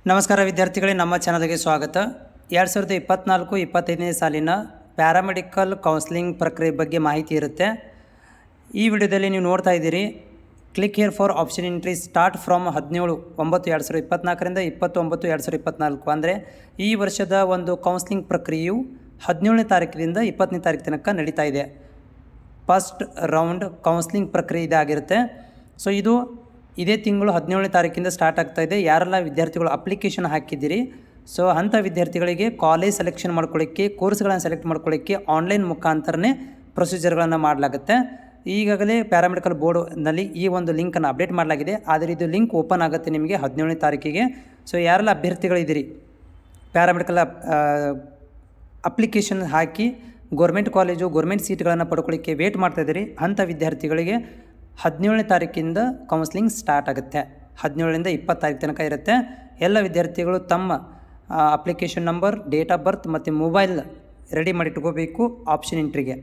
ನಮಸ್ಕಾರ ವಿದ್ಯಾರ್ಥಿಗಳೇ, ನಮ್ಮ ಚಾನಲ್ಗೆ ಸ್ವಾಗತ. 2024-25ನೇ ಸಾಲಿನ ಪ್ಯಾರಾಮೆಡಿಕಲ್ ಕೌನ್ಸಿಲಿಂಗ್ ಪ್ರಕ್ರಿಯೆ ಬಗ್ಗೆ ಮಾಹಿತಿ ಇರುತ್ತೆ. ಈ ವಿಡಿಯೋದಲ್ಲಿ ನೀವು ನೋಡ್ತಾ ಇದ್ದೀರಿ. Click here for option entry start from 17/9/2024ರಿಂದ 20/9/2024. ಅಂದರೆ ಈ ವರ್ಷದ ಒಂದು ಕೌನ್ಸಿಲಿಂಗ್ ಪ್ರಕ್ರಿಯೆಯು 17ನೇ ತಾರೀಕಿನಿಂದ 20ನೇ ತಾರೀಕು ತನಕ ನಡೀತಾ ಇದೆ. ಫಸ್ಟ್ ರೌಂಡ್ ಕೌನ್ಸಿಲಿಂಗ್ ಪ್ರಕ್ರಿಯೆ ಇದಾಗಿರುತ್ತೆ. ಸೊ ಇದು ಇದೇ ತಿಂಗಳು 17ನೇ ತಾರೀಕಿಂದ ಸ್ಟಾರ್ಟ್ ಆಗ್ತಾಯಿದೆ. ಯಾರೆಲ್ಲ ವಿದ್ಯಾರ್ಥಿಗಳು ಅಪ್ಲಿಕೇಶನ್ ಹಾಕಿದ್ದೀರಿ, ಸೊ ಅಂಥ ವಿದ್ಯಾರ್ಥಿಗಳಿಗೆ ಕಾಲೇಜ್ ಸೆಲೆಕ್ಷನ್ ಮಾಡ್ಕೊಳ್ಳಿಕ್ಕೆ, ಕೋರ್ಸ್ಗಳನ್ನು ಸೆಲೆಕ್ಟ್ ಮಾಡ್ಕೊಳ್ಳಿಕ್ಕೆ ಆನ್ಲೈನ್ ಮುಖಾಂತರನೇ ಪ್ರೊಸೀಜರ್ಗಳನ್ನು ಮಾಡಲಾಗುತ್ತೆ. ಈಗಾಗಲೇ ಪ್ಯಾರಾಮೆಡಿಕಲ್ ಬೋರ್ಡ್ನಲ್ಲಿ ಈ ಒಂದು ಲಿಂಕನ್ನು ಅಪ್ಡೇಟ್ ಮಾಡಲಾಗಿದೆ. ಆದರೆ ಇದು ಲಿಂಕ್ ಓಪನ್ ಆಗುತ್ತೆ ನಿಮಗೆ 17ನೇ ತಾರೀಕಿಗೆ. ಸೊ ಯಾರೆಲ್ಲ ಅಭ್ಯರ್ಥಿಗಳಿದ್ದೀರಿ, ಪ್ಯಾರಾಮೆಡಿಕಲ್ ಅಪ್ಲಿಕೇಶನ್ ಹಾಕಿ ಗೌರ್ಮೆಂಟ್ ಕಾಲೇಜು ಗೌರ್ಮೆಂಟ್ ಸೀಟ್ಗಳನ್ನು ಪಡ್ಕೊಳ್ಳಿಕ್ಕೆ ವೇಟ್ ಮಾಡ್ತಾಯಿದ್ದೀರಿ, ಅಂಥ ವಿದ್ಯಾರ್ಥಿಗಳಿಗೆ 17ನೇ ತಾರೀಕಿಂದ ಕೌನ್ಸಿಲಿಂಗ್ ಸ್ಟಾರ್ಟ್ ಆಗುತ್ತೆ. 17ರಿಂದ 20 ತಾರೀಕು ತನಕ ಇರುತ್ತೆ. ಎಲ್ಲ ವಿದ್ಯಾರ್ಥಿಗಳು ತಮ್ಮ application number, date of birth ಮತ್ತು ಮೊಬೈಲ್ ರೆಡಿ ಮಾಡಿಟ್ಕೋಬೇಕು ಆಪ್ಷನ್ ಎಂಟ್ರಿಗೆ.